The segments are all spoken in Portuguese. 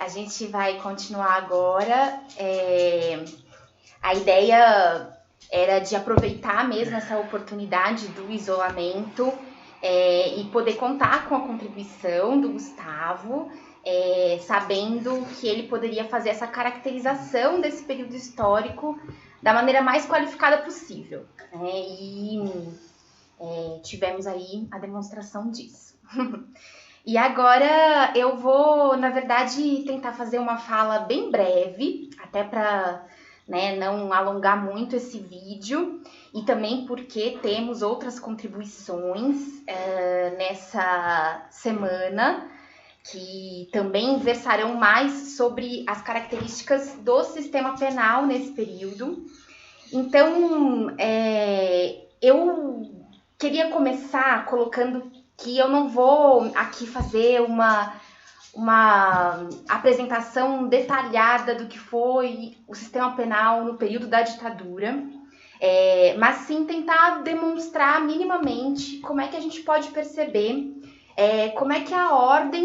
A gente vai continuar agora. A ideia era de aproveitar mesmo essa oportunidade do isolamento e poder contar com a contribuição do Gustavo, sabendo que ele poderia fazer essa caracterização desse período histórico da maneira mais qualificada possível. Tivemos aí a demonstração disso. E agora eu vou, na verdade, tentar fazer uma fala bem breve, até para não alongar muito esse vídeo, e também porque temos outras contribuições nessa semana, que também versarão mais sobre as características do sistema penal nesse período. Então, eu queria começar colocando que eu não vou aqui fazer uma apresentação detalhada do que foi o sistema penal no período da ditadura, mas sim tentar demonstrar minimamente como é que a gente pode perceber como é que a ordem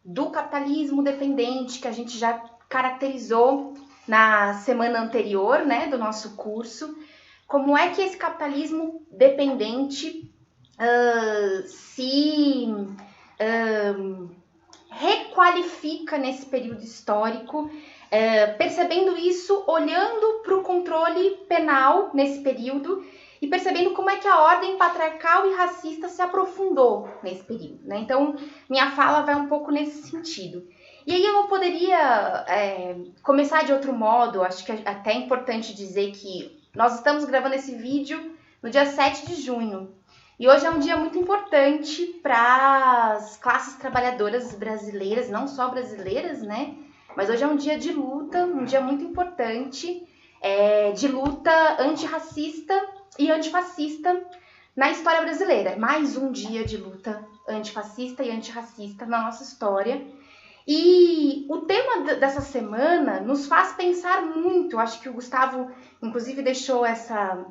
do capitalismo dependente, que a gente já caracterizou na semana anterior, do nosso curso, como é que esse capitalismo dependente se requalifica nesse período histórico, percebendo isso, olhando para o controle penal nesse período e percebendo como é que a ordem patriarcal e racista se aprofundou nesse período. Então, minha fala vai um pouco nesse sentido. E aí eu não poderia começar de outro modo. Acho que até é importante dizer que nós estamos gravando esse vídeo no dia 7 de junho. E hoje é um dia muito importante para as classes trabalhadoras brasileiras, não só brasileiras, mas hoje é um dia de luta, um dia muito importante, de luta antirracista e antifascista na história brasileira. Mais um dia de luta antifascista e antirracista na nossa história. E o tema dessa semana nos faz pensar muito. Acho que o Gustavo, inclusive, deixou essa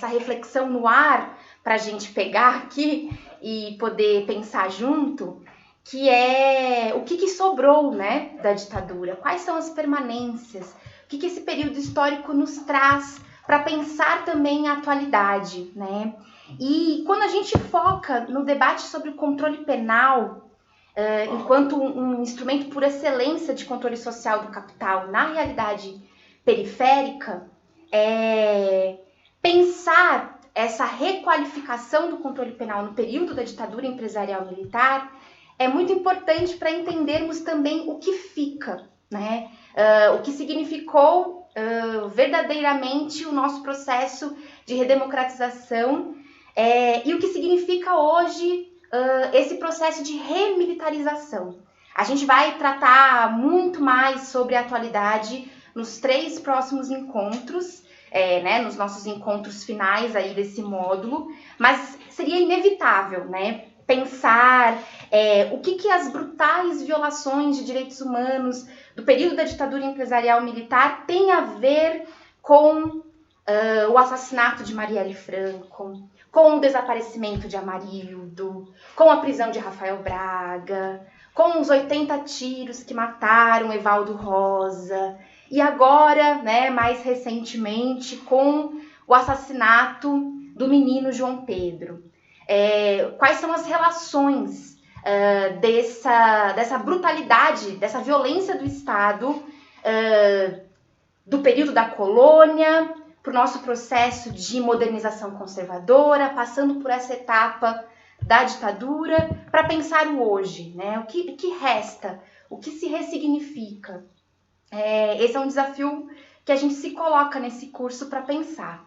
reflexão no ar para a gente pegar aqui e poder pensar junto, que é o que sobrou da ditadura, quais são as permanências, o que esse período histórico nos traz para pensar também a atualidade. E quando a gente foca no debate sobre o controle penal, enquanto um instrumento por excelência de controle social do capital na realidade periférica, pensar essa requalificação do controle penal no período da ditadura empresarial militar é muito importante para entendermos também o que fica, o que significou verdadeiramente o nosso processo de redemocratização e o que significa hoje esse processo de remilitarização. A gente vai tratar muito mais sobre a atualidade nos 3 próximos encontros, nos nossos encontros finais aí desse módulo, mas seria inevitável, pensar o que as brutais violações de direitos humanos do período da ditadura empresarial militar têm a ver com o assassinato de Marielle Franco, com o desaparecimento de Amarildo, com a prisão de Rafael Braga, com os 80 tiros que mataram Evaldo Rosa, e agora, mais recentemente, com o assassinato do menino João Pedro. Quais são as relações dessa brutalidade, dessa violência do Estado, do período da colônia, para o nosso processo de modernização conservadora, passando por essa etapa da ditadura, para pensar o hoje, o que resta, o que se ressignifica. Esse é um desafio que a gente se coloca nesse curso para pensar.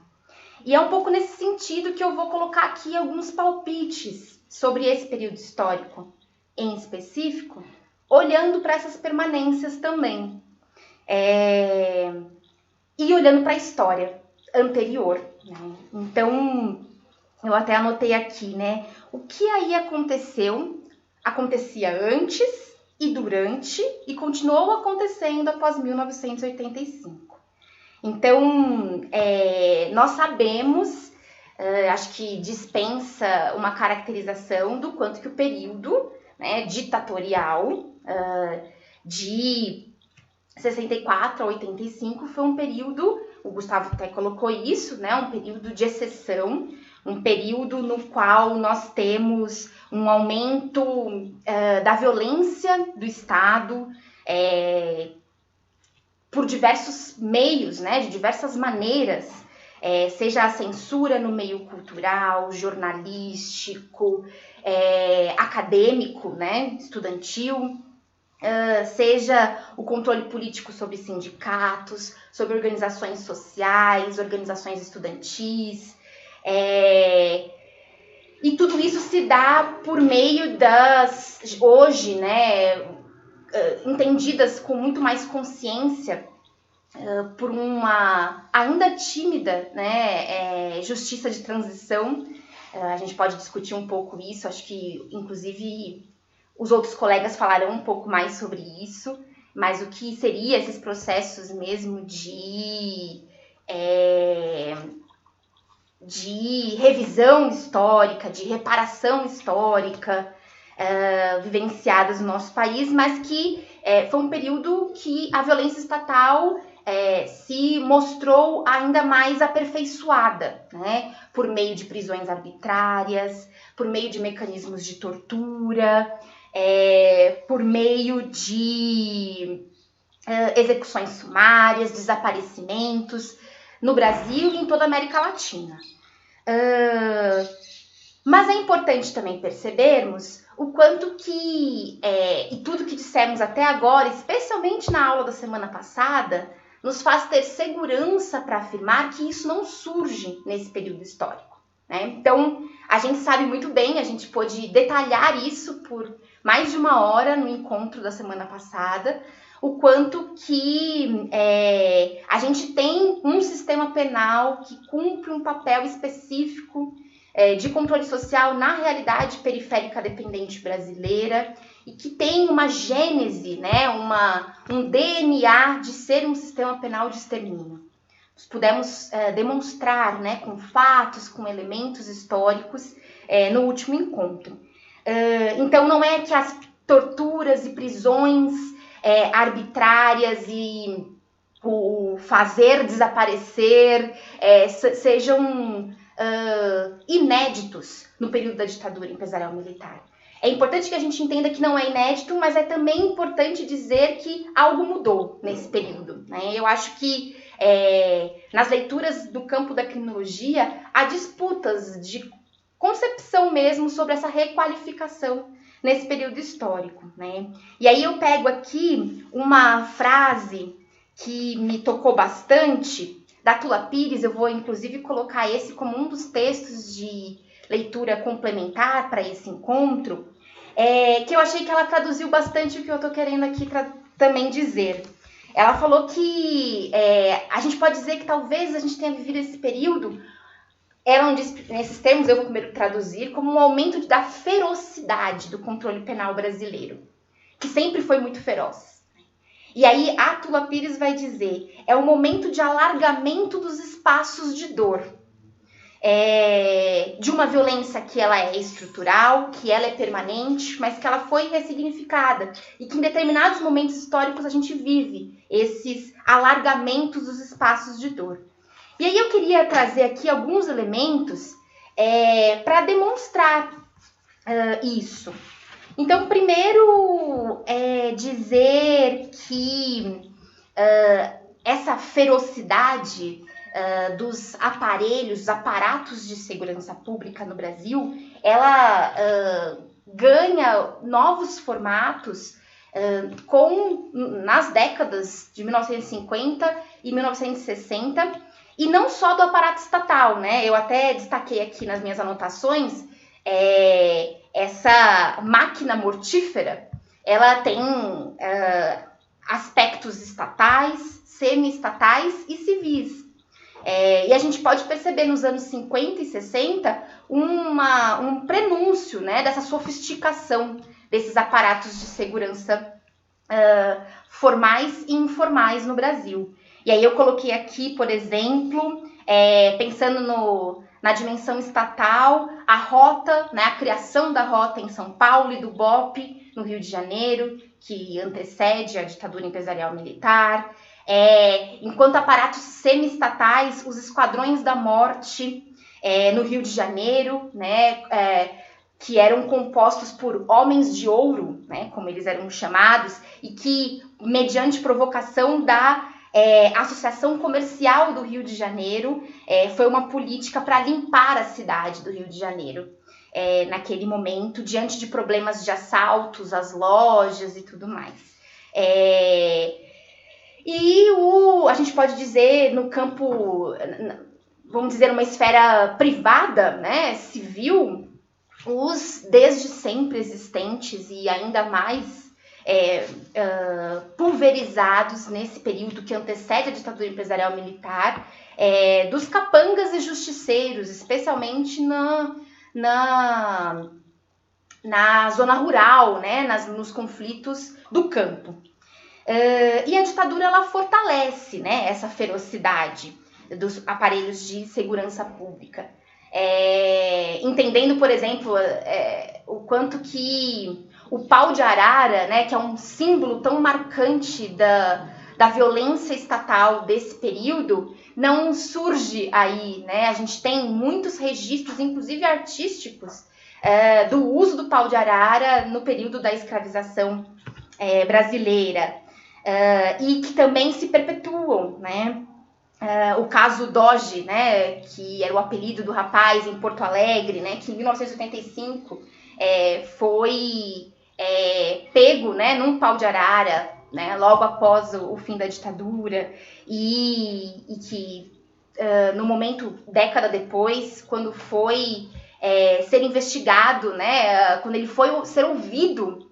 E é um pouco nesse sentido que eu vou colocar aqui alguns palpites sobre esse período histórico em específico, olhando para essas permanências também. E olhando para a história anterior. Então, eu até anotei aqui, o que aí acontecia antes e durante, e continuou acontecendo após 1985. Então, nós sabemos, acho que dispensa uma caracterização do quanto que o período ditatorial de 64 a 85 foi um período, o Gustavo até colocou isso, né, um período de exceção, um período no qual nós temos um aumento da violência do Estado por diversos meios, né, de diversas maneiras, seja a censura no meio cultural, jornalístico, acadêmico, né, estudantil, seja o controle político sobre sindicatos, sobre organizações sociais, organizações estudantis, e tudo isso se dá por meio das, hoje, né, entendidas com muito mais consciência por uma ainda tímida, né, justiça de transição. A gente pode discutir um pouco isso, acho que inclusive os outros colegas falaram um pouco mais sobre isso, mas o que seria esses processos mesmo de revisão histórica, de reparação histórica vivenciadas no nosso país, mas que foi um período que a violência estatal se mostrou ainda mais aperfeiçoada, né? Por meio de prisões arbitrárias, por meio de mecanismos de tortura, por meio de execuções sumárias, desaparecimentos no Brasil e em toda a América Latina. Mas é importante também percebermos o quanto que, e tudo que dissemos até agora, especialmente na aula da semana passada, nos faz ter segurança para afirmar que isso não surge nesse período histórico, né? Então, a gente sabe muito bem, a gente pôde detalhar isso por mais de uma hora no encontro da semana passada, o quanto que a gente tem um sistema penal que cumpre um papel específico de controle social na realidade periférica dependente brasileira e que tem uma gênese, né, um DNA de ser um sistema penal de extermínio. Nós pudemos demonstrar, né, com fatos, com elementos históricos no último encontro. Então não é que as torturas e prisões arbitrárias e o fazer desaparecer sejam inéditos no período da ditadura empresarial militar. É importante que a gente entenda que não é inédito, mas é também importante dizer que algo mudou nesse período, né? Eu acho que nas leituras do campo da criminologia há disputas de concepção mesmo sobre essa requalificação nesse período histórico, né? E aí eu pego aqui uma frase que me tocou bastante, da Tula Pires. Eu vou inclusive colocar esse como um dos textos de leitura complementar para esse encontro, que eu achei que ela traduziu bastante o que eu estou querendo aqui também dizer. Ela falou que a gente pode dizer que talvez a gente tenha vivido esse período, ela diz, nesses termos eu vou primeiro traduzir, como um aumento da ferocidade do controle penal brasileiro, que sempre foi muito feroz. E aí a Tula Pires vai dizer, é um momento de alargamento dos espaços de dor, de uma violência que ela é estrutural, que ela é permanente, mas que ela foi ressignificada e que em determinados momentos históricos a gente vive esses alargamentos dos espaços de dor. E aí eu queria trazer aqui alguns elementos para demonstrar isso. Então, primeiro, dizer que essa ferocidade dos aparelhos, dos aparatos de segurança pública no Brasil, ela ganha novos formatos nas décadas de 1950 e 1960, e não só do aparato estatal, né? Eu até destaquei aqui nas minhas anotações, essa máquina mortífera, ela tem aspectos estatais, semi-estatais e civis. E a gente pode perceber nos anos 50 e 60 um prenúncio, né, dessa sofisticação desses aparatos de segurança formais e informais no Brasil. E aí eu coloquei aqui, por exemplo, pensando na dimensão estatal, a rota, né, a criação da rota em São Paulo e do BOP no Rio de Janeiro, que antecede a ditadura empresarial militar. Enquanto aparatos semi-estatais, os esquadrões da morte no Rio de Janeiro, né, que eram compostos por homens de ouro, né, como eles eram chamados, e que, mediante provocação da Associação Comercial do Rio de Janeiro, foi uma política para limpar a cidade do Rio de Janeiro, naquele momento, diante de problemas de assaltos às lojas e tudo mais. A gente pode dizer, no campo, vamos dizer, uma esfera privada, né, civil, os desde sempre existentes e ainda mais pulverizados nesse período que antecede a ditadura empresarial militar, dos capangas e justiceiros, especialmente na zona rural, né, nos conflitos do campo. E a ditadura, ela fortalece, né, essa ferocidade dos aparelhos de segurança pública. Entendendo, por exemplo, o quanto que o pau de arara, né, que é um símbolo tão marcante da violência estatal desse período, não surge aí, né? A gente tem muitos registros, inclusive artísticos, do uso do pau de arara no período da escravização brasileira, e que também se perpetuam, né? O caso Doge, né, que era o apelido do rapaz em Porto Alegre, né, que em 1985 foi pego, né, num pau de arara, né, logo após o fim da ditadura, e que no momento, década depois, quando foi ser investigado, né, quando ele foi ser ouvido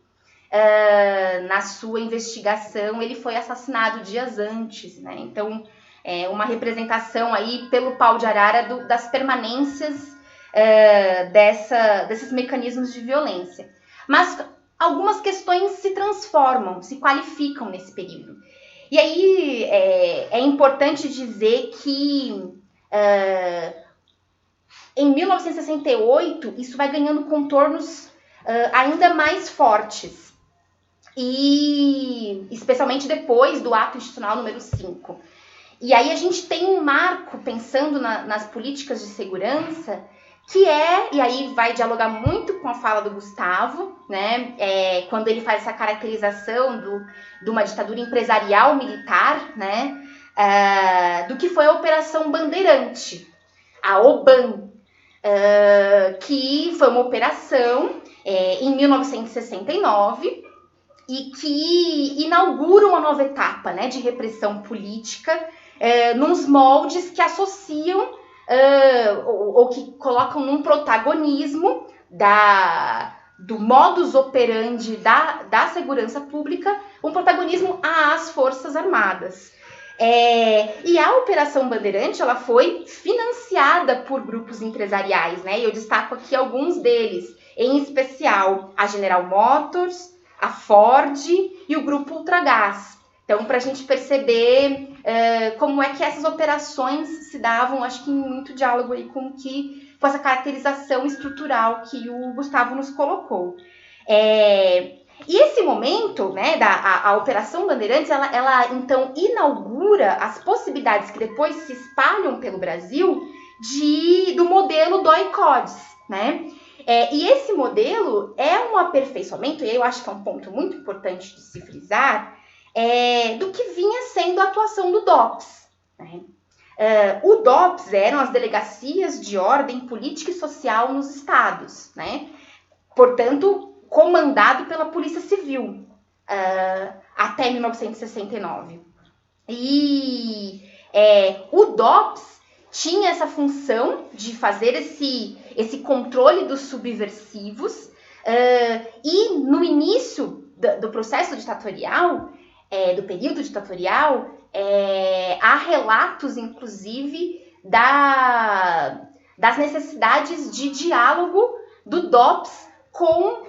na sua investigação, ele foi assassinado dias antes, né? Então, uma representação aí pelo pau de arara das permanências desses mecanismos de violência. Mas algumas questões se transformam, se qualificam nesse período. E aí é importante dizer que em 1968 isso vai ganhando contornos ainda mais fortes. E especialmente depois do ato institucional número 5. E aí a gente tem um marco, pensando nas políticas de segurança, que e aí vai dialogar muito com a fala do Gustavo, né, quando ele faz essa caracterização de uma ditadura empresarial militar, né, do que foi a Operação Bandeirante, a OBAN, que foi uma operação em 1969, e que inaugura uma nova etapa, né, de repressão política, nos moldes que associam ou que colocam num protagonismo do modus operandi da segurança pública, um protagonismo às Forças Armadas. E a Operação Bandeirante, ela foi financiada por grupos empresariais, né, e eu destaco aqui alguns deles, em especial a General Motors, a Ford e o Grupo Ultragaz. Então, para a gente perceber como é que essas operações se davam, acho que em muito diálogo aí com essa caracterização estrutural que o Gustavo nos colocou. E esse momento, né, a Operação Bandeirantes, ela então inaugura as possibilidades que depois se espalham pelo Brasil do modelo DOI-CODES, né? E esse modelo é um aperfeiçoamento, e eu acho que é um ponto muito importante de se frisar, do que vinha sendo a atuação do DOPS. Né? O DOPS eram as delegacias de ordem política e social nos estados, né? Portanto, comandado pela Polícia Civil, até 1969. E o DOPS tinha essa função de fazer esse controle dos subversivos, e no início do processo ditatorial, do período ditatorial, há relatos, inclusive, das necessidades de diálogo do DOPS com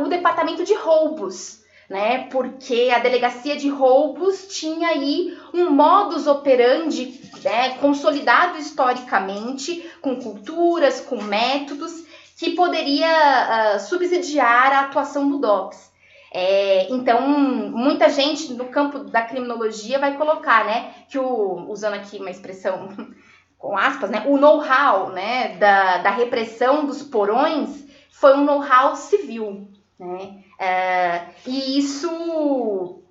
o Departamento de Roubos, né? Porque a delegacia de roubos tinha aí um modus operandi, né, consolidado historicamente, com culturas, com métodos, que poderia subsidiar a atuação do DOPS. Então, muita gente no campo da criminologia vai colocar, né, que usando aqui uma expressão com aspas, né, o know-how, né, da repressão dos porões foi um know-how civil, né, e isso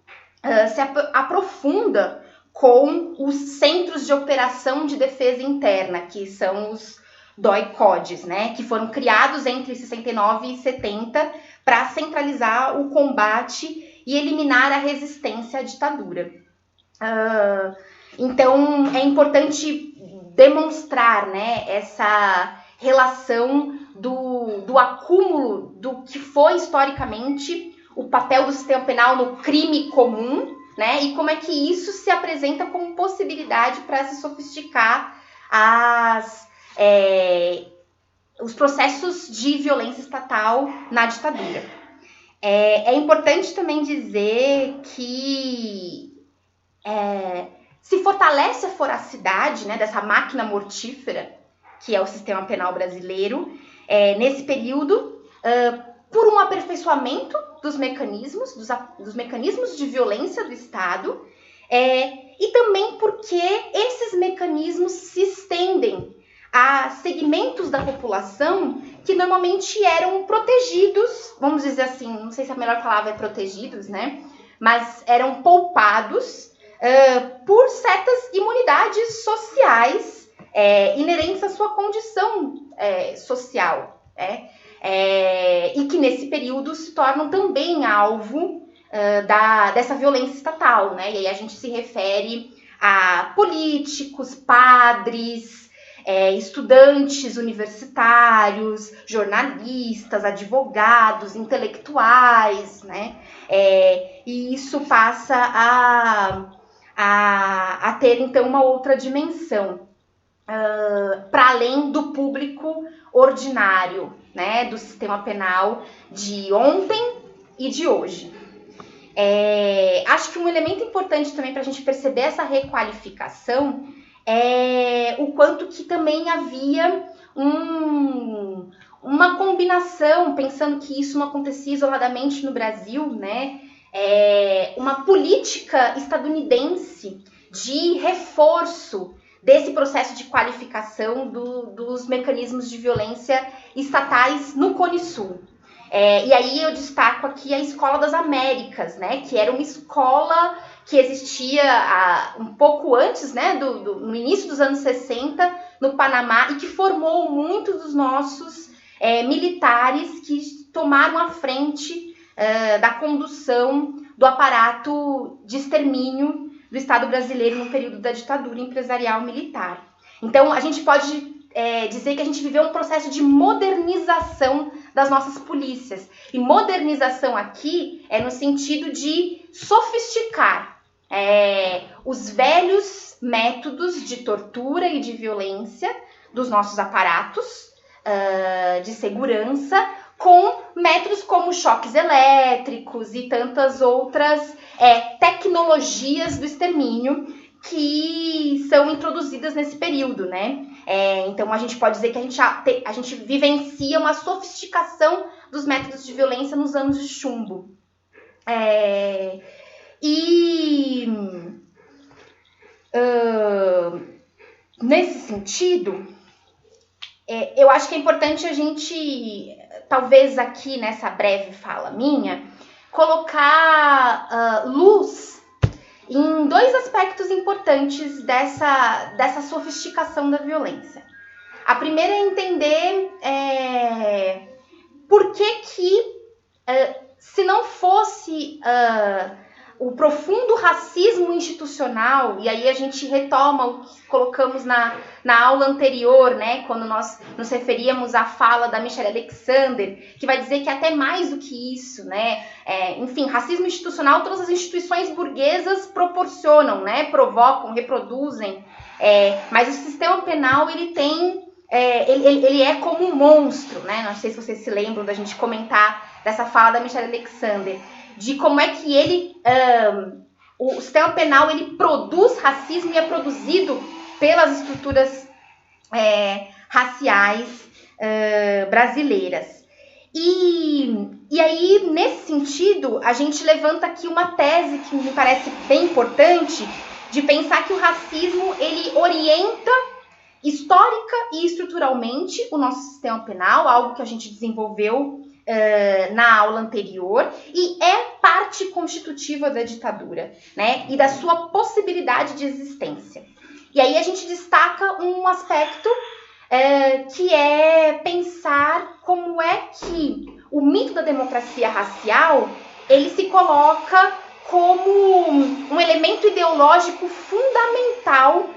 se aprofunda com os Centros de Operação de Defesa Interna, que são os DOI-CODES, né, que foram criados entre 69 e 70 para centralizar o combate e eliminar a resistência à ditadura. Então, é importante demonstrar, né, essa relação do acúmulo do que foi historicamente o papel do sistema penal no crime comum, né, e como é que isso se apresenta como possibilidade para se sofisticar os processos de violência estatal na ditadura. É importante também dizer que se fortalece a voracidade, né, dessa máquina mortífera, que é o sistema penal brasileiro, nesse período, por um aperfeiçoamento dos mecanismos de violência do Estado, e também porque esses mecanismos se estendem a segmentos da população que normalmente eram protegidos, vamos dizer assim, não sei se a melhor palavra é protegidos, né? Mas eram poupados por certas imunidades sociais inerentes à sua condição social, e que nesse período se tornam também alvo dessa violência estatal, né? E aí a gente se refere a políticos, padres, estudantes universitários, jornalistas, advogados, intelectuais, né? E isso passa a ter, então, uma outra dimensão, para além do público ordinário, né, do sistema penal de ontem e de hoje. Acho que um elemento importante também para a gente perceber essa requalificação é o quanto que também havia uma combinação, pensando que isso não acontecia isoladamente no Brasil, né? Uma política estadunidense de reforço desse processo de qualificação dos mecanismos de violência estatais no Cone Sul. E aí eu destaco aqui a Escola das Américas, né, que era uma escola que existia um pouco antes, né, no início dos anos 60, no Panamá, e que formou muitos dos nossos militares que tomaram a frente da condução do aparato de extermínio do Estado brasileiro no período da ditadura empresarial militar. Então, a gente pode dizer que a gente viveu um processo de modernização das nossas polícias. E modernização aqui é no sentido de sofisticar os velhos métodos de tortura e de violência dos nossos aparatos de segurança, com métodos como choques elétricos e tantas outras tecnologias do extermínio que são introduzidas nesse período, né? Então, a gente pode dizer que a gente vivencia uma sofisticação dos métodos de violência nos anos de chumbo. Nesse sentido, eu acho que é importante a gente, talvez aqui nessa breve fala minha, colocar luz em dois aspectos importantes dessa sofisticação da violência. A primeira é entender por que se não fosse o profundo racismo institucional, e aí a gente retoma o que colocamos na aula anterior, né, quando nós nos referíamos à fala da Michelle Alexander, que vai dizer que até mais do que isso, né, enfim, racismo institucional, todas as instituições burguesas proporcionam, né, provocam, reproduzem, mas o sistema penal, ele tem, ele é como um monstro, né, não sei se vocês se lembram da gente comentar dessa fala da Michelle Alexander, de como é que o sistema penal ele produz racismo e é produzido pelas estruturas raciais brasileiras. E aí, nesse sentido, a gente levanta aqui uma tese que me parece bem importante, de pensar que o racismo ele orienta histórica e estruturalmente o nosso sistema penal, algo que a gente desenvolveu na aula anterior, e é parte constitutiva da ditadura, né, e da sua possibilidade de existência. E aí a gente destaca um aspecto que é pensar como é que o mito da democracia racial ele se coloca como um elemento ideológico fundamental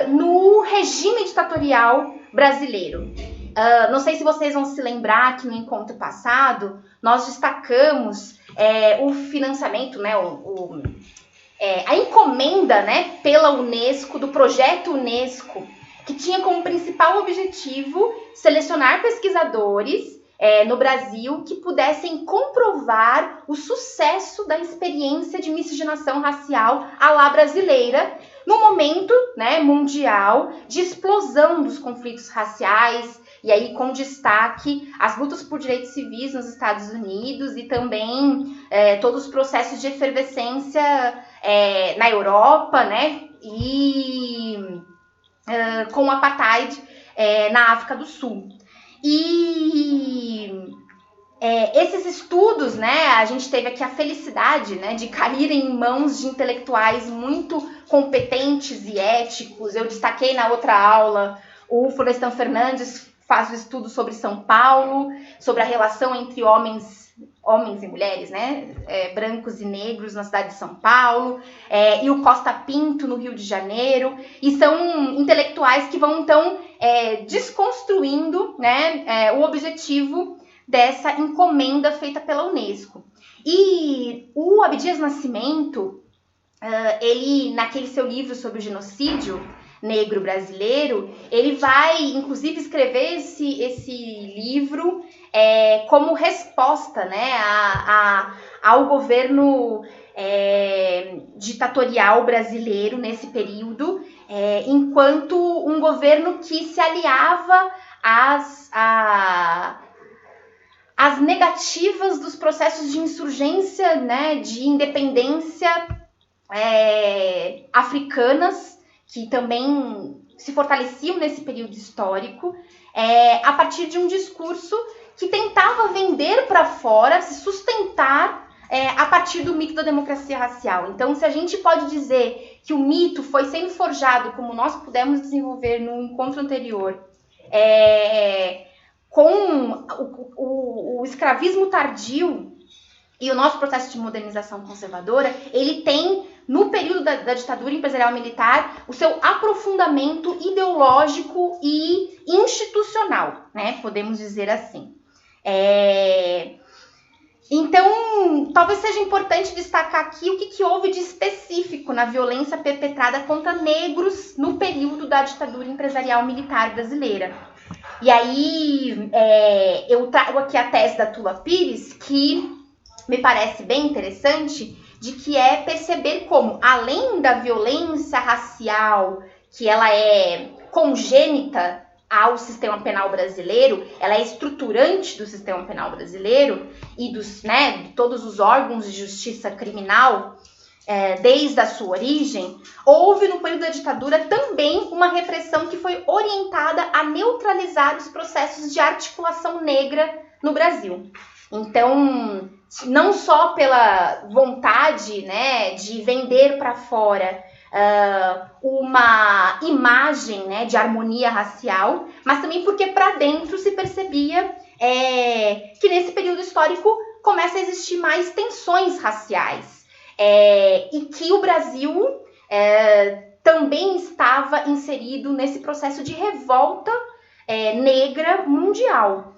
no regime ditatorial brasileiro. Não sei se vocês vão se lembrar que no encontro passado nós destacamos o financiamento, né, a encomenda, né, pela Unesco, do projeto Unesco, que tinha como principal objetivo selecionar pesquisadores no Brasil que pudessem comprovar o sucesso da experiência de miscigenação racial à la brasileira no momento, né, mundial de explosão dos conflitos raciais, e aí com destaque as lutas por direitos civis nos Estados Unidos e também todos os processos de efervescência na Europa, né, e com o apartheid na África do Sul. E esses estudos, né, a gente teve aqui a felicidade, né, de cair em mãos de intelectuais muito competentes e éticos. Eu destaquei na outra aula o Florestan Fernandes, faz o estudo sobre São Paulo, sobre a relação entre homens e mulheres, né, brancos e negros na cidade de São Paulo, e o Costa Pinto no Rio de Janeiro, e são intelectuais que vão então desconstruindo, né, o objetivo dessa encomenda feita pela Unesco. E o Abdias Nascimento, ele, naquele seu livro sobre o genocídio negro brasileiro, ele vai, inclusive, escrever esse livro como resposta, né, ao governo ditatorial brasileiro nesse período, enquanto um governo que se aliava às negativas dos processos de insurgência, né, de independência africanas, que também se fortaleciam nesse período histórico, a partir de um discurso que tentava vender para fora, se sustentar a partir do mito da democracia racial. Então, se a gente pode dizer que o mito foi sendo forjado, como nós pudemos desenvolver no encontro anterior, com o escravismo tardio e o nosso processo de modernização conservadora, ele tem, no período da ditadura empresarial militar, o seu aprofundamento ideológico e institucional, né? Podemos dizer assim. Então, talvez seja importante destacar aqui o que houve de específico na violência perpetrada contra negros no período da ditadura empresarial militar brasileira. E aí, eu trago aqui a tese da Tula Pires, que me parece bem interessante, de que é perceber como, além da violência racial, que ela é congênita ao sistema penal brasileiro, ela é estruturante do sistema penal brasileiro e de todos os órgãos de justiça criminal, desde a sua origem, houve no período da ditadura também uma repressão que foi orientada a neutralizar os processos de articulação negra no Brasil. Então, não só pela vontade, né, de vender para fora uma imagem, né, de harmonia racial, mas também porque para dentro se percebia que nesse período histórico começa a existir mais tensões raciais e que o Brasil também estava inserido nesse processo de revolta negra mundial.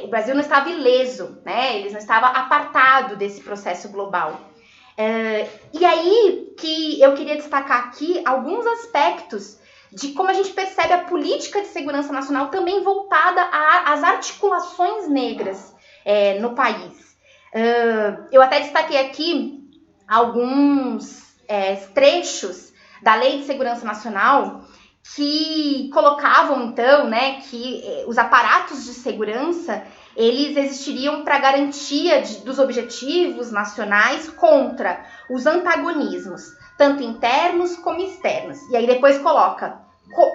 O Brasil não estava ileso, né? Ele não estava apartado desse processo global. E aí que eu queria destacar aqui alguns aspectos de como a gente percebe a política de segurança nacional também voltada às articulações negras no país. Eu até destaquei aqui alguns trechos da Lei de Segurança Nacional que colocavam, então, né, que os aparatos de segurança, eles existiriam para garantia dos objetivos nacionais contra os antagonismos, tanto internos como externos. E aí depois coloca,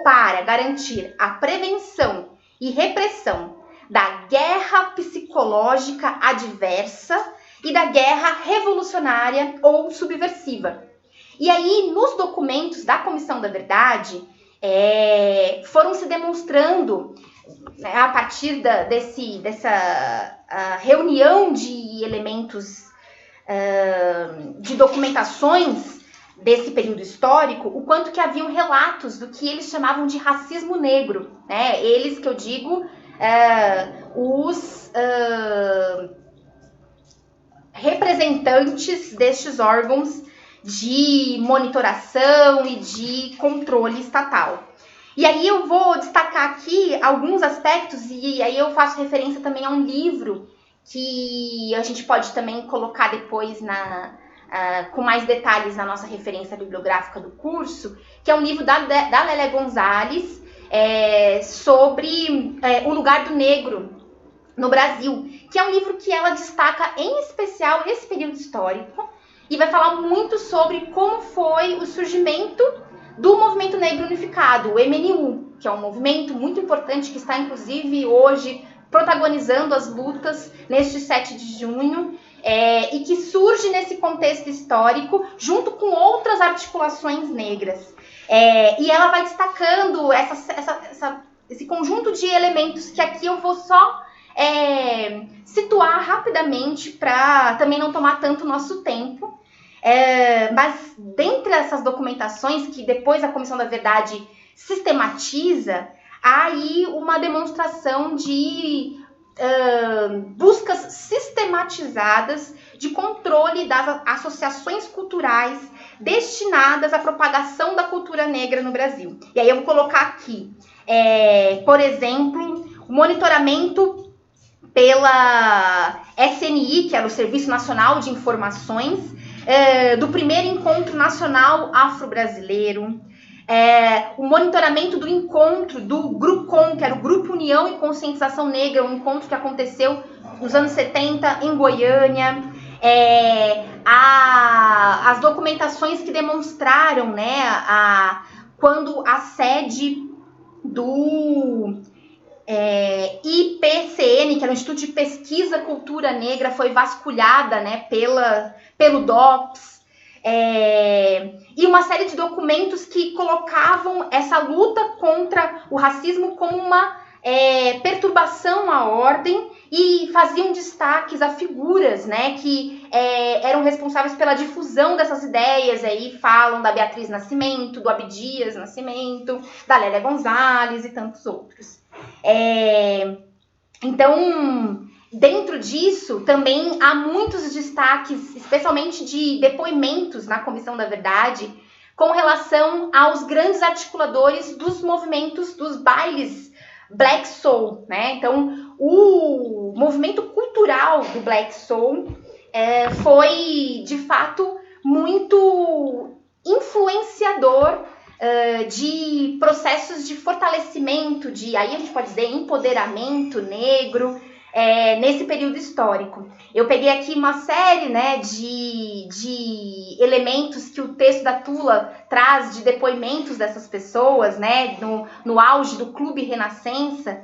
para garantir a prevenção e repressão da guerra psicológica adversa e da guerra revolucionária ou subversiva. E aí, nos documentos da Comissão da Verdade, foram se demonstrando, né, a partir dessa reunião de elementos, de documentações desse período histórico, o quanto que haviam relatos do que eles chamavam de racismo negro, né? Eles, que eu digo, os representantes destes órgãos de monitoração e de controle estatal. E aí eu vou destacar aqui alguns aspectos, e aí eu faço referência também a um livro que a gente pode também colocar depois com mais detalhes na nossa referência bibliográfica do curso, que é um livro da Lélia Gonzalez, sobre o lugar do negro no Brasil, que é um livro que ela destaca em especial esse período histórico, e vai falar muito sobre como foi o surgimento do Movimento Negro Unificado, o MNU, que é um movimento muito importante que está, inclusive, hoje protagonizando as lutas neste 7 de junho, e que surge nesse contexto histórico, junto com outras articulações negras. E ela vai destacando esse conjunto de elementos que aqui eu vou só situar rapidamente para também não tomar tanto nosso tempo. Mas dentre essas documentações que depois a Comissão da Verdade sistematiza, há aí uma demonstração de buscas sistematizadas de controle das associações culturais destinadas à propagação da cultura negra no Brasil. E aí eu vou colocar aqui, por exemplo, o monitoramento pela SNI, que era o Serviço Nacional de Informações, do primeiro Encontro Nacional Afro-Brasileiro, o monitoramento do encontro do GRUCON, que era o Grupo União e Conscientização Negra, um encontro que aconteceu nos anos 70 em Goiânia, as documentações que demonstraram, né, quando a sede do IPCN, que era o Instituto de Pesquisa Cultura Negra, foi vasculhada, né, pelo DOPS, e uma série de documentos que colocavam essa luta contra o racismo como uma perturbação à ordem e faziam destaques a figuras, né, que eram responsáveis pela difusão dessas ideias. Aí falam da Beatriz Nascimento, do Abdias Nascimento, da Lélia Gonzalez e tantos outros. Então, dentro disso, também há muitos destaques, especialmente de depoimentos na Comissão da Verdade, com relação aos grandes articuladores dos movimentos dos bailes Black Soul, né? Então, o movimento cultural do Black Soul foi, de fato, muito influenciador de processos de fortalecimento, aí a gente pode dizer empoderamento negro, nesse período histórico. Eu peguei aqui uma série, né, de elementos que o texto da Tula traz de depoimentos dessas pessoas, né, no auge do Clube Renascença,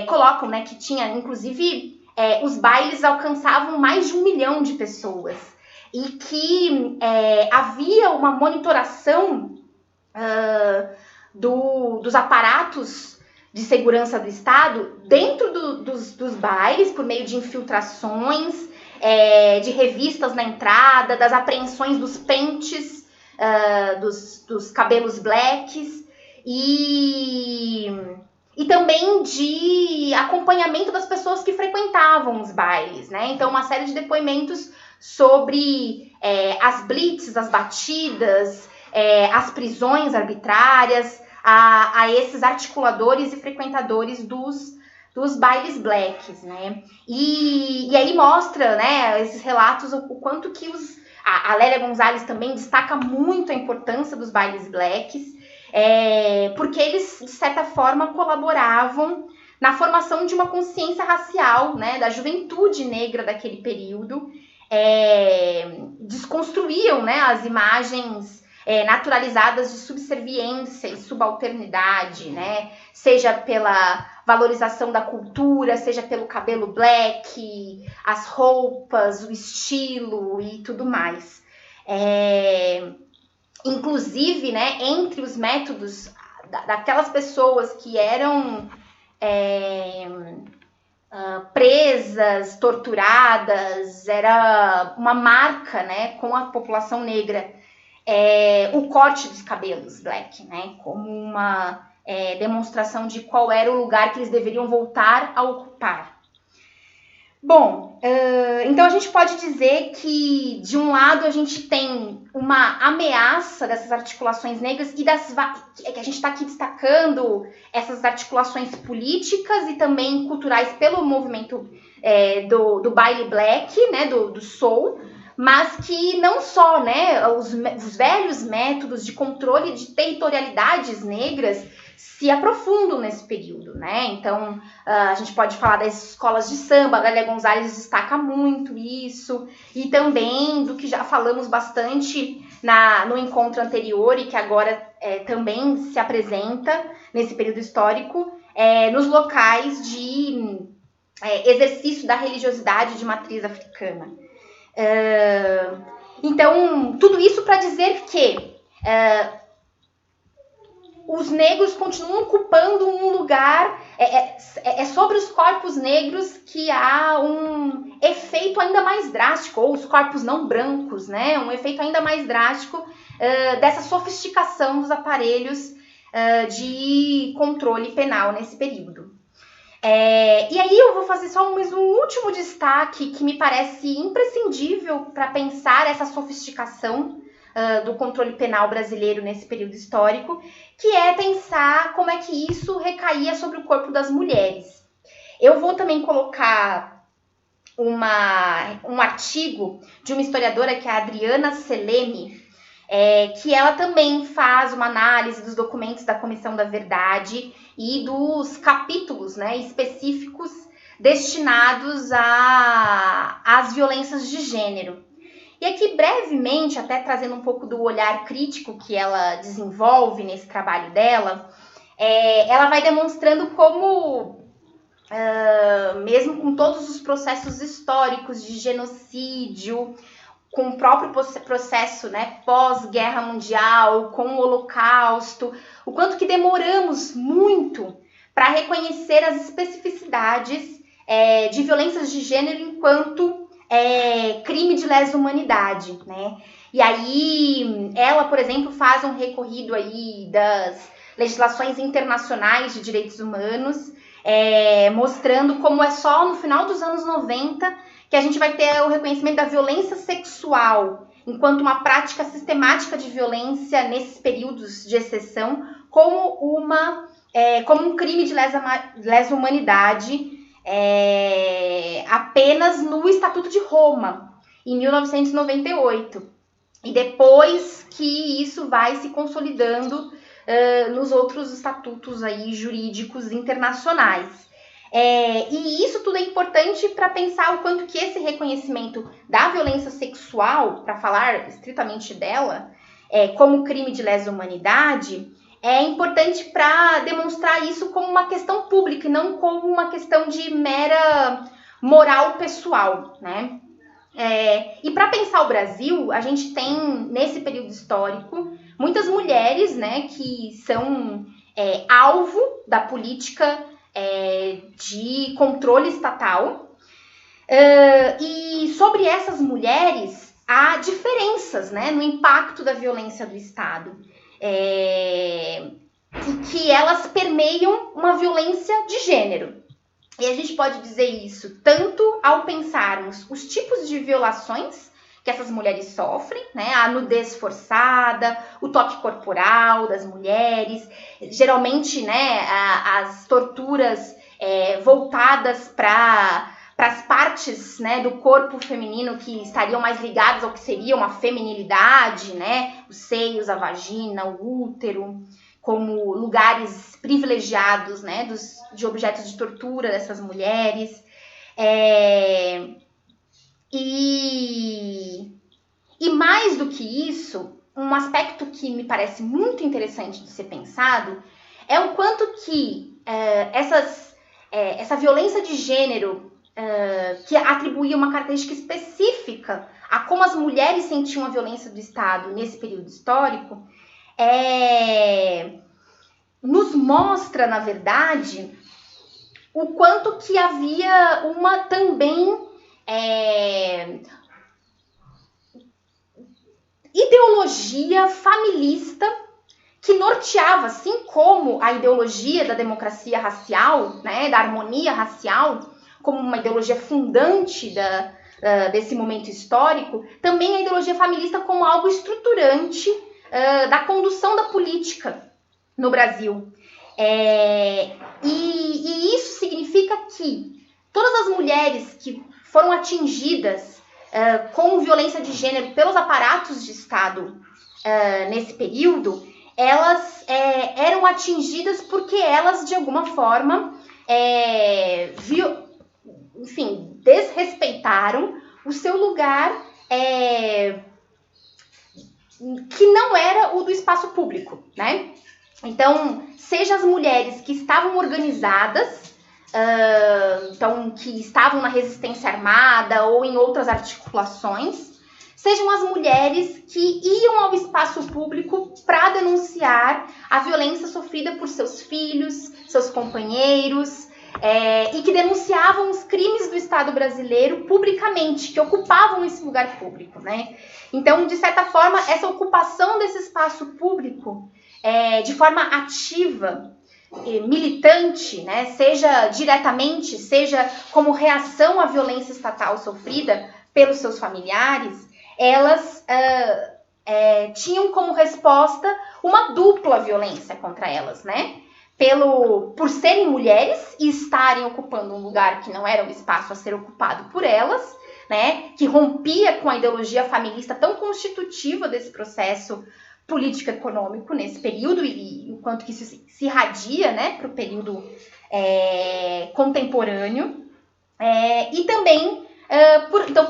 colocam, né, que tinha, inclusive, os bailes alcançavam mais de 1 milhão de pessoas e que havia uma monitoração dos aparatos de segurança do Estado dentro dos bailes, por meio de infiltrações, de revistas na entrada, das apreensões dos pentes, dos cabelos blacks e também de acompanhamento das pessoas que frequentavam os bailes, né? Então, uma série de depoimentos sobre as blitzes, as batidas, as prisões arbitrárias, a esses articuladores e frequentadores dos dos bailes blacks, né? E aí mostra, né, esses relatos, o quanto que a Lélia Gonzalez também destaca muito a importância dos bailes blacks, porque eles, de certa forma, colaboravam na formação de uma consciência racial, né, da juventude negra daquele período, desconstruíam, né, as imagens naturalizadas de subserviência e subalternidade, né, seja pela valorização da cultura, seja pelo cabelo black, as roupas, o estilo e tudo mais. Inclusive, né, entre os métodos daquelas pessoas que eram presas, torturadas, era uma marca, né, com a população negra, o corte dos cabelos black, né, como uma demonstração de qual era o lugar que eles deveriam voltar a ocupar. Bom, então a gente pode dizer que, de um lado, a gente tem uma ameaça dessas articulações negras e que a gente está aqui destacando essas articulações políticas e também culturais pelo movimento do baile black, né, do soul, mas que não só, né, os velhos métodos de controle de territorialidades negras se aprofundam nesse período, né? Então, a gente pode falar das escolas de samba, a Lélia Gonzalez destaca muito isso, e também do que já falamos bastante no encontro anterior e que agora também se apresenta nesse período histórico, nos locais de exercício da religiosidade de matriz africana. Então, tudo isso para dizer que os negros continuam ocupando um lugar, sobre os corpos negros que há um efeito ainda mais drástico, ou os corpos não brancos, né? Um efeito ainda mais drástico dessa sofisticação dos aparelhos de controle penal nesse período. E aí eu vou fazer só um último destaque que me parece imprescindível para pensar essa sofisticação do controle penal brasileiro nesse período histórico, que é pensar como é que isso recaía sobre o corpo das mulheres. Eu vou também colocar um artigo de uma historiadora, que é a Adriana Seleme, que ela também faz uma análise dos documentos da Comissão da Verdade e dos capítulos, né, específicos destinados às violências de gênero. E aqui, brevemente, até trazendo um pouco do olhar crítico que ela desenvolve nesse trabalho dela, ela vai demonstrando como, mesmo com todos os processos históricos de genocídio, com o próprio processo, né, pós-guerra mundial, com o Holocausto, o quanto que demoramos muito para reconhecer as especificidades de violências de gênero enquanto crime de lesa humanidade, né? E aí ela, por exemplo, faz um recorrido aí das legislações internacionais de direitos humanos, mostrando como é só no final dos anos 90 que a gente vai ter o reconhecimento da violência sexual enquanto uma prática sistemática de violência nesses períodos de exceção, como um crime de lesa humanidade, apenas no Estatuto de Roma, em 1998. E depois que isso vai se consolidando nos outros estatutos aí jurídicos internacionais. E isso tudo é importante para pensar o quanto que esse reconhecimento da violência sexual, para falar estritamente dela, como crime de lesa humanidade, é importante para demonstrar isso como uma questão pública e não como uma questão de mera moral pessoal, né? E para pensar o Brasil, a gente tem, nesse período histórico, muitas mulheres, né, que são alvo da política de controle estatal. E sobre essas mulheres, há diferenças, né, no impacto da violência do Estado. E que elas permeiam uma violência de gênero. E a gente pode dizer isso tanto ao pensarmos os tipos de violações que essas mulheres sofrem, né? A nudez forçada, o toque corporal das mulheres, geralmente, né, as torturas voltadas para as partes, né, do corpo feminino que estariam mais ligadas ao que seria uma feminilidade, né, os seios, a vagina, o útero, como lugares privilegiados, né, de objetos de tortura dessas mulheres. E mais do que isso, um aspecto que me parece muito interessante de ser pensado é o quanto que essa violência de gênero, que atribuía uma característica específica a como as mulheres sentiam a violência do Estado nesse período histórico, nos mostra, na verdade, o quanto que havia uma também ideologia familista que norteava, assim como a ideologia da democracia racial, né, da harmonia racial, como uma ideologia fundante desse momento histórico, também a ideologia familista como algo estruturante da condução da política no Brasil. E isso significa que todas as mulheres que foram atingidas com violência de gênero pelos aparatos de Estado nesse período, elas eram atingidas porque elas, de alguma forma, desrespeitaram o seu lugar que não era o do espaço público, né? Então, seja as mulheres que estavam organizadas, então, que estavam na resistência armada ou em outras articulações, sejam as mulheres que iam ao espaço público para denunciar a violência sofrida por seus filhos, seus companheiros, e que denunciavam os crimes do Estado brasileiro publicamente, que ocupavam esse lugar público, né? Então, de certa forma, essa ocupação desse espaço público, de forma ativa, militante, né, seja diretamente, seja como reação à violência estatal sofrida pelos seus familiares, elas tinham como resposta uma dupla violência contra elas, né? Por serem mulheres e estarem ocupando um lugar que não era o espaço a ser ocupado por elas, né? Que rompia com a ideologia familista tão constitutiva desse processo político-econômico nesse período e o quanto que isso se irradia, né, para o período contemporâneo, e também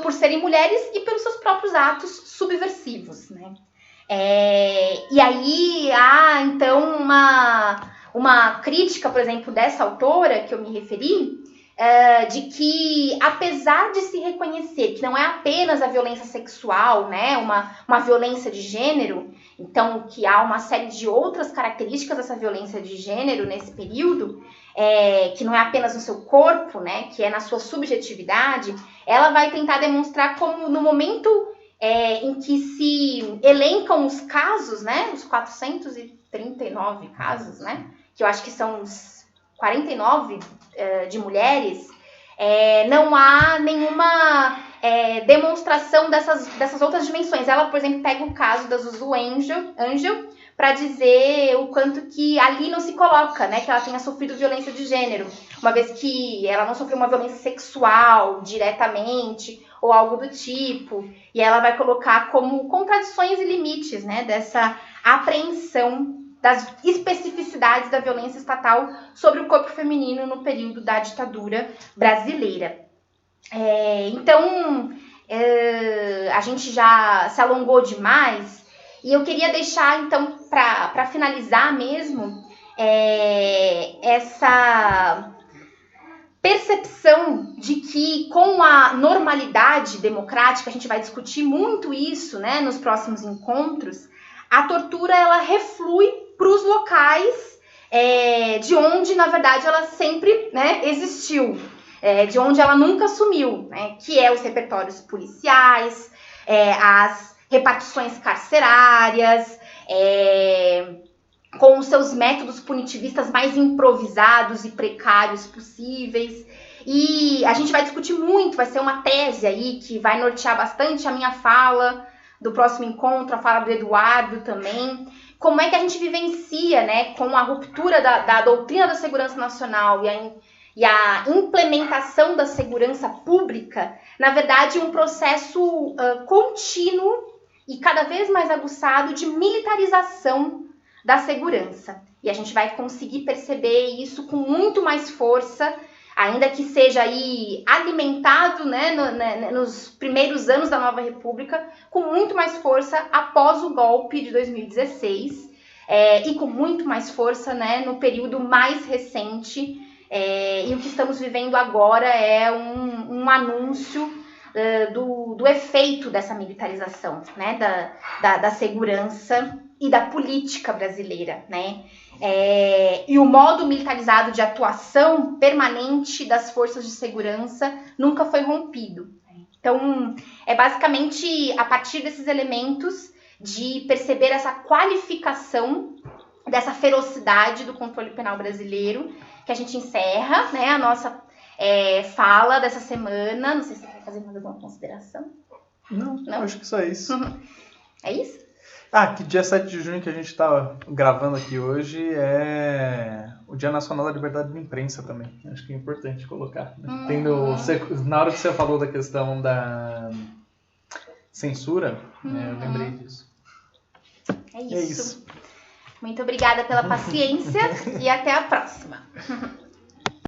por serem mulheres e pelos seus próprios atos subversivos, né? E aí há, então, uma crítica, por exemplo, dessa autora que eu me referi, de que, apesar de se reconhecer que não é apenas a violência sexual, né, uma violência de gênero, então que há uma série de outras características dessa violência de gênero nesse período, que não é apenas no seu corpo, né, que é na sua subjetividade, ela vai tentar demonstrar como no momento em que se elencam os casos, né, os 439 casos, né, que eu acho que são os 49 de mulheres, não há nenhuma demonstração dessas outras dimensões. Ela, por exemplo, pega o caso da Zuzu Angel para dizer o quanto que ali não se coloca, né, que ela tenha sofrido violência de gênero, uma vez que ela não sofreu uma violência sexual diretamente ou algo do tipo, e ela vai colocar como contradições e limites, né, dessa apreensão das especificidades da violência estatal sobre o corpo feminino no período da ditadura brasileira. Então, a gente já se alongou demais, e eu queria deixar, então, para finalizar mesmo, essa percepção de que, com a normalidade democrática, a gente vai discutir muito isso, né, nos próximos encontros, a tortura ela reflui para os locais de onde, na verdade, ela sempre, né, existiu, de onde ela nunca sumiu, né, que é os repertórios policiais, as repartições carcerárias, com os seus métodos punitivistas mais improvisados e precários possíveis. E a gente vai discutir muito, vai ser uma tese aí que vai nortear bastante a minha fala do próximo encontro, a fala do Eduardo também, como é que a gente vivencia, né, com a ruptura da doutrina da segurança nacional e a implementação da segurança pública, na verdade, um processo contínuo e cada vez mais aguçado de militarização da segurança. E a gente vai conseguir perceber isso com muito mais força, ainda que seja aí alimentado, né, nos primeiros anos da nova república, com muito mais força após o golpe de 2016 e com muito mais força, né, no período mais recente. E o que estamos vivendo agora é um anúncio do efeito dessa militarização, né, da segurança e da política brasileira, né? E o modo militarizado de atuação permanente das forças de segurança nunca foi rompido. Então, é basicamente a partir desses elementos de perceber essa qualificação dessa ferocidade do controle penal brasileiro que a gente encerra, né, a nossa fala dessa semana. Não sei se você quer fazer mais alguma consideração. Não, acho que só é isso. É isso? Que dia 7 de junho que a gente está gravando aqui hoje é o Dia Nacional da Liberdade de Imprensa também. Acho que é importante colocar. Né? Na hora que você falou da questão da censura, eu lembrei disso. É isso. Muito obrigada pela paciência e até a próxima.